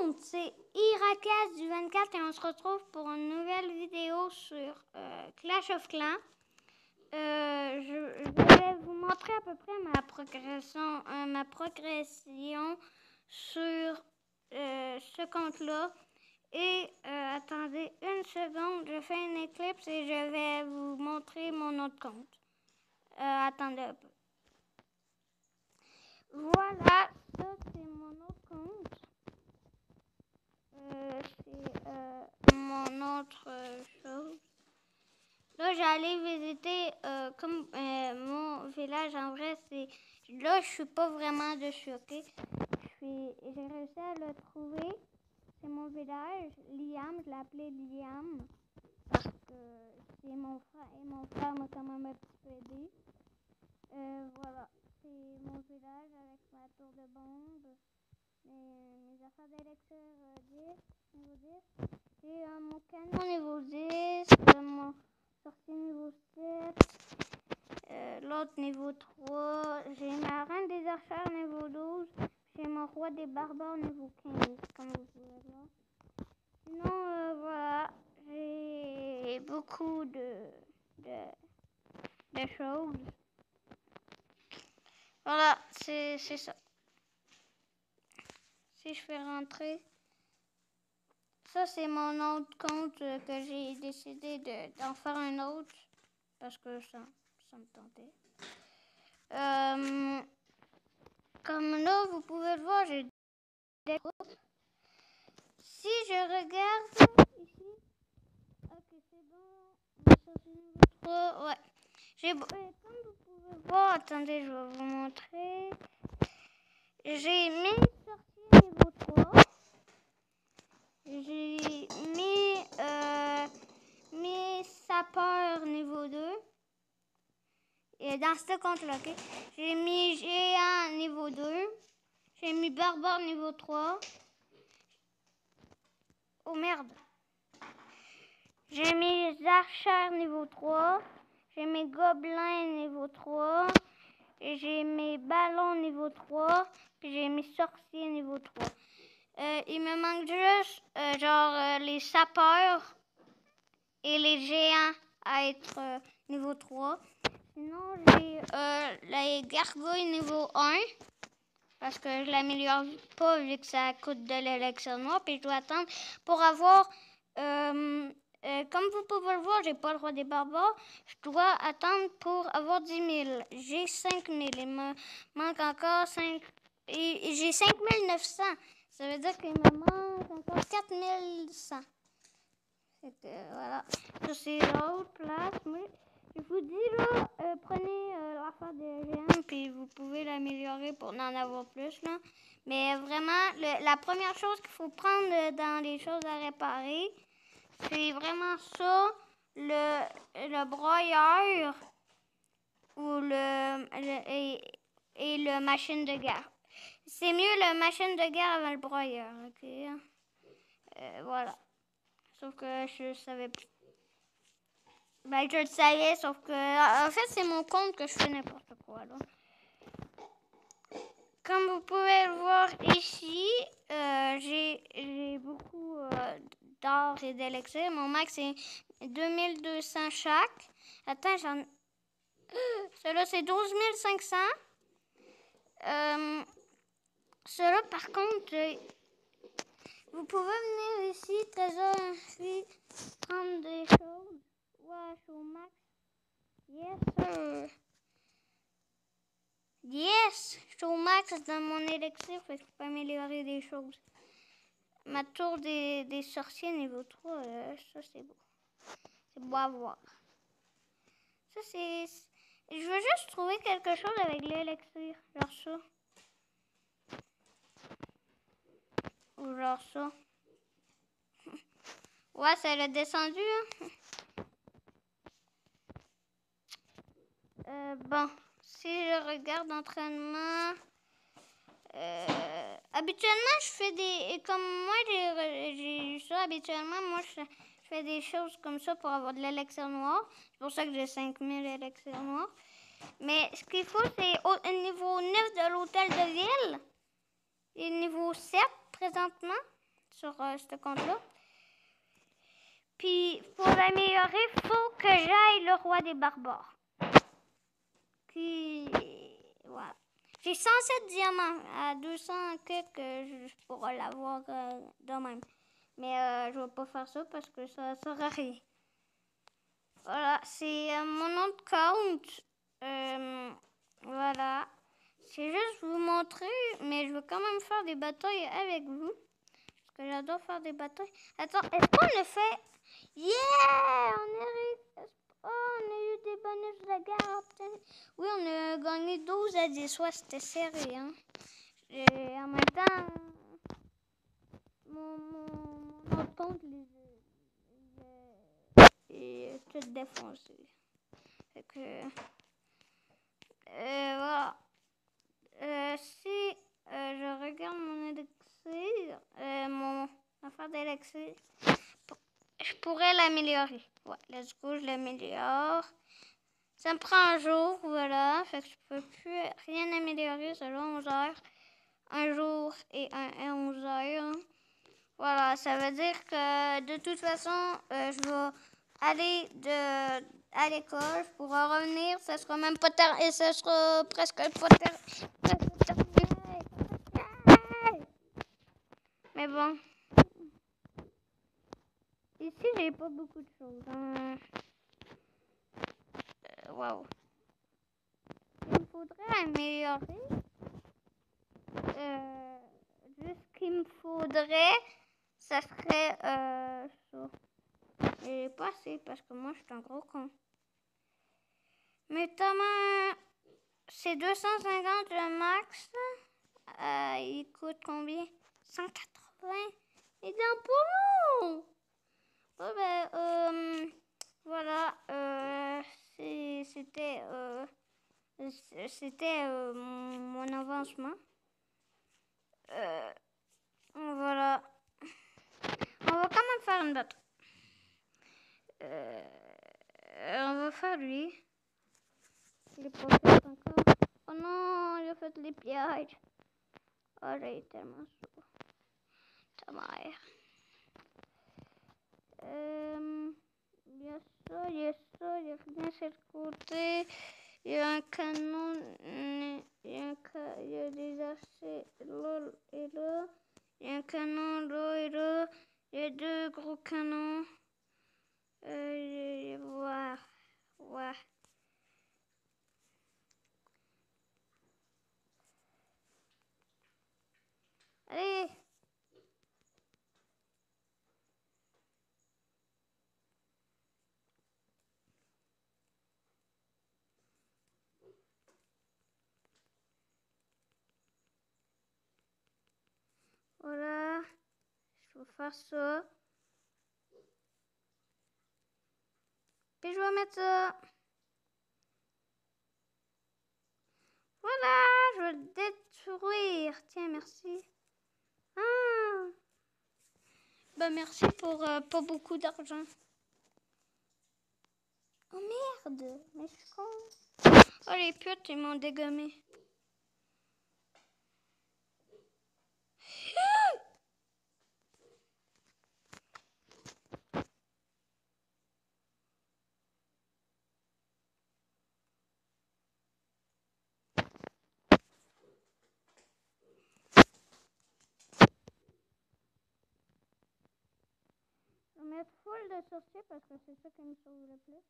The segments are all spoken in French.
monde, c'est Irakaz du 24 et on se retrouve pour une nouvelle vidéo sur Clash of Clans. Je vais vous montrer à peu près ma progression sur ce compte-là. Et attendez une seconde, je fais une éclipse et je vais vous montrer mon autre compte. Attendez un peu. Voilà, ça c'est mon autre compte. C'est mon autre chose. Là, j'allais visiter comme mon village. En vrai, c'est là, je suis pas vraiment dessus, ok? J'ai réussi à le trouver. C'est mon village, Liam. Je l'appelais Liam parce que c'est mon frère et mon frère m'a quand même un petit peu aidé. Voilà, c'est mon village avec ma tour de bombe. Mes affaires d'élixir 10, niveau 10. J'ai mon canon niveau 10, mon sorcier niveau 7, l'autre niveau 3. J'ai ma reine des archères niveau 12. J'ai mon roi des barbares niveau 15, comme vous pouvez voir. Sinon, voilà, j'ai beaucoup de choses. Voilà, c'est ça. Si je fais rentrer, ça c'est mon autre compte que j'ai décidé d'en faire un autre parce que ça me tentait. Comme là, vous pouvez le voir, j'ai des groupes. Si je regarde ici, ok c'est bon, sortie niveau 3, ouais. Comme vous pouvez voir, attendez, je vais vous montrer. J'ai mis sorcier niveau 3. J'ai mis sapeur niveau 2. Et dans ce compte-là, ok? J'ai mis géant niveau 2. J'ai mis barbare niveau 3. Oh merde. J'ai mis archères niveau 3. J'ai mis gobelins niveau 3. Et j'ai mis ballons niveau 3. Puis j'ai mis sorcier niveau 3. Il me manque juste les sapeurs et les géants à être niveau 3. Sinon, j'ai les gargouilles niveau 1. Parce que je l'améliore pas vu que ça coûte de l'élixir noir. Puis je dois attendre pour avoir... comme vous pouvez le voir, j'ai pas le roi des barbares. Je dois attendre pour avoir 10 000. J'ai 5 000. Il me manque encore 5... Et j'ai 5 900. Ça veut dire qu'il me manque encore 4 100. Voilà. Ça, c'est l'autre place. Mais je vous dis, là, prenez l'affaire des géants, puis vous pouvez l'améliorer pour en avoir plus, là. Mais vraiment, la première chose qu'il faut prendre dans les choses à réparer, c'est vraiment ça, le broyeur ou et le machine de guerre. C'est mieux le machine de guerre avant le broyeur, ok? Voilà. Sauf que je savais plus. Ben, je le savais, sauf que... En fait, c'est mon compte que je fais n'importe quoi, là. Comme vous pouvez le voir ici, j'ai beaucoup d'or et d'élixir. Mon max, c'est 2200 chaque. Attends, celui-là, c'est 12 500. Celui-là, par contre... vous pouvez venir ici, trésor inscrit, prendre des choses. Ouais, je suis au max. Yes, sir. Yes, je suis au max dans mon élixir, fait que je peux améliorer des choses. Ma tour des sorciers niveau 3, ça c'est beau. C'est beau à voir. Ça c'est... Je veux juste trouver quelque chose avec l'élixir, genre ça. Ou genre ça. Ouais, ça l'a descendu, hein? Bon, si je regarde entraînement, habituellement je fais des, comme moi j'ai eu ça, habituellement moi je fais des choses comme ça pour avoir de l'élixir noir. C'est pour ça que j'ai 5000 élixirs noirs. Mais ce qu'il faut, c'est au niveau 9 de l'hôtel de ville et niveau 7 présentement. sur ce compte-là. Puis, pour l'améliorer, il faut que j'aille le roi des barbares. Puis, voilà. J'ai 107 diamants. À 200 quelques, je pourrais l'avoir de même. Mais je vais pas faire ça parce que ça sert à rien. Voilà, c'est mon nom de compte. Voilà. C'est juste vous montrer, mais je veux quand même faire des batailles avec vous. Parce que j'adore faire des batailles. Attends, est-ce qu'on a fait... Yeah! On a eu des bonus de guerre. Oui, on a gagné 12 à 10. Ouais, c'était serré, hein. Et en même temps, mon autre compte, il est tout défoncé. Fait que... voilà. Si je regarde mon élixir, mon affaire d'élixir, je pourrais l'améliorer. Ouais, let's go, je l'améliore. Ça me prend un jour, voilà. Fait que je peux plus rien améliorer selon 11 heures. Un jour et 11 heures. Voilà, ça veut dire que de toute façon, je vais aller à l'école. Je pourrai revenir. Ça sera même pas terminé. Ça sera presque pas terminé. Mais bon. Ici, j'ai pas beaucoup de choses. Wow. Il me faudrait améliorer. Juste ce qu'il me faudrait, ça serait ça. Et pas assez parce que moi, je suis un gros con. Mais Thomas, c'est 250 le max. Il coûte combien? 180. Il est un peu long. Oh, ben, voilà. C'était mon avancement. Voilà. On va quand même faire une bataille. On va faire lui. Il est pas fait encore. Oh non, il a fait les pièges. Oh, j'ai tellement chaud. Ta mère. Il y a ça, il y a ça, il y a rien sur le côté. Il y a un canon. Il y a des archers là et là. Il y a un canon là et là. Il y a deux gros canons. Voir. Ouais. Allez. Voilà. Je vais faire ça. Puis je vais mettre ça. Voilà. Je vais le détruire. Tiens, merci. Ah. Ben merci pour pas beaucoup d'argent. Oh merde. Mais je suis con. Oh les putes, ils m'ont dégommé. Je vais mettre full de sorciers parce que c'est ça qui me sauve le plus.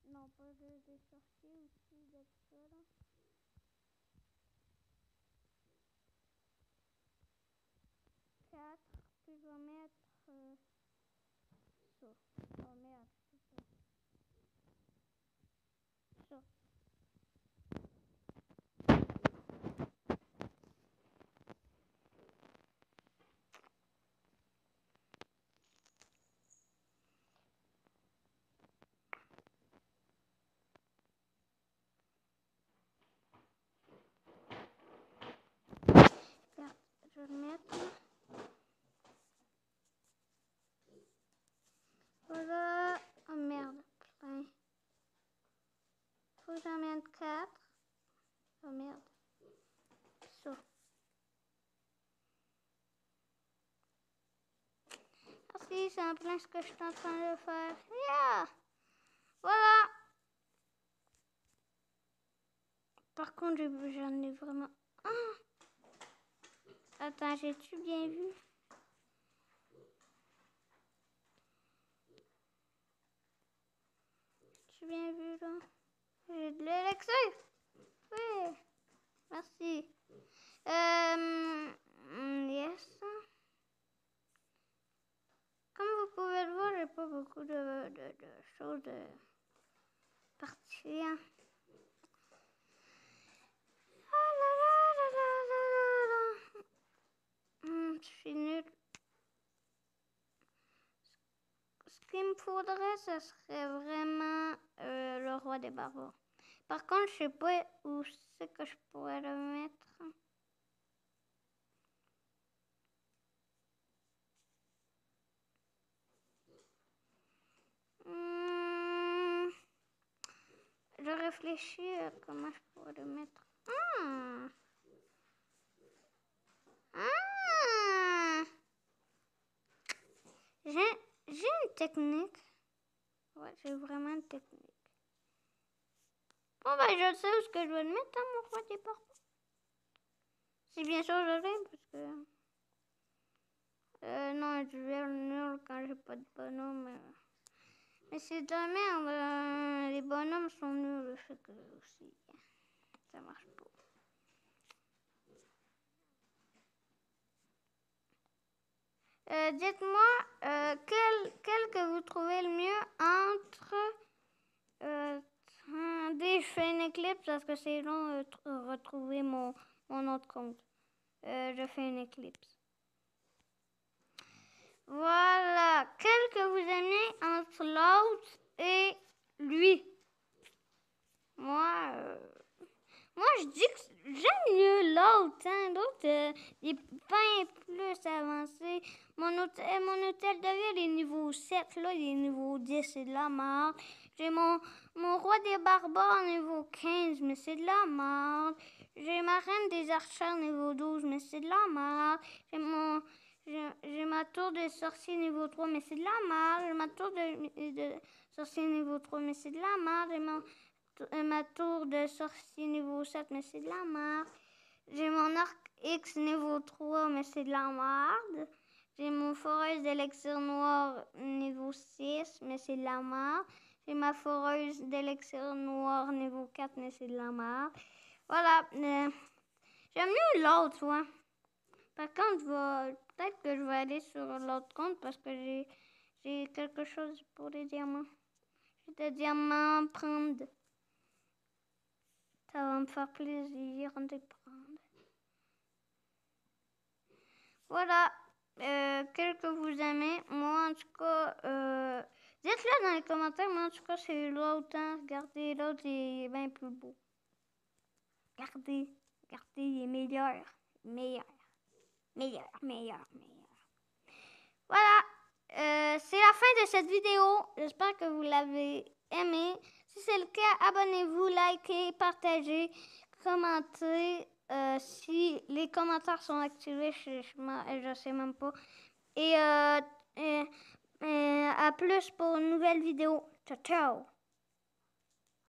Non, pas des sorciers aussi, de ça là. 4. Puis je vais mettre ça. Oh merde, c'est ça. Ça. Regarde, je vais le mettre. Voilà. Oh merde, plein. Faut que j'en mette 4. Oh merde. Ça. oui, c'est en plein ce que je suis en train de faire. Yeah! Voilà! Par contre, j'en ai vraiment... Ah! Attends, j'ai-tu bien vu? J'ai bien vu, là. J'ai de l'élixir. Oui. Merci. Yes. Comme vous pouvez le voir, j'ai pas beaucoup de choses particulières. Ah là là là là là là. Je suis nulle. Ce qu'il me faudrait, ce serait vraiment le roi des barbares. Par contre, je sais pas où c'est que je pourrais le mettre. Je réfléchis à comment je pourrais le mettre. J'ai une technique. Ouais, j'ai vraiment une technique. Bon, ben, je sais où ce que je vais le mettre, hein, mon roi des barbares. Si bien sûr je l'ai, parce que... non, je vais le nul quand j'ai pas de bonhomme. Mais c'est de la merde. Les bonhommes sont nuls, fait que aussi. Ça marche pas. Dites-moi quel que vous trouvez le mieux entre... je fais une éclipse parce que c'est long retrouver mon autre compte. Je fais une éclipse. Voilà. Quel que vous aimez entre l'autre et lui. Moi, je dis que j'aime mieux l'autre. Hein. L'autre, il est bien plus avancé. Mon hôtel de ville est niveau 7. Là, il est niveau 10. C'est de la merde. J'ai mon roi des barbares niveau 15, mais c'est de la merde. J'ai ma reine des archers niveau 12, mais c'est de la merde. J'ai ma tour de sorcier niveau 3, mais c'est de la merde. J'ai ma tour de sorcier niveau 3, mais c'est de la merde. J'ai ma tour de sorcier niveau 7, mais c'est de la merde. J'ai mon arc X niveau 3, mais c'est de la merde. J'ai mon foreuse d'élixir noir niveau 6, mais c'est de la merde. J'ai ma foreuse d'élixir noir niveau 4, mais c'est de la merde. Voilà. J'aime mieux l'autre, ouais. Par contre, peut-être que je vais aller sur l'autre compte parce que j'ai quelque chose pour les diamants. Je vais des diamants prendre. Ça va me faire plaisir de prendre. Voilà. Quel que vous aimez. Moi, en tout cas, dites-le dans les commentaires. Moi, en tout cas, c'est l'autre. Hein. Regardez, l'autre, il est bien plus beau. Regardez, il est meilleur. Voilà. C'est la fin de cette vidéo. J'espère que vous l'avez aimé. Si c'est le cas, abonnez-vous, likez, partagez, commentez. Si les commentaires sont activés, je sais même pas. Et à plus pour une nouvelle vidéo. Ciao, ciao!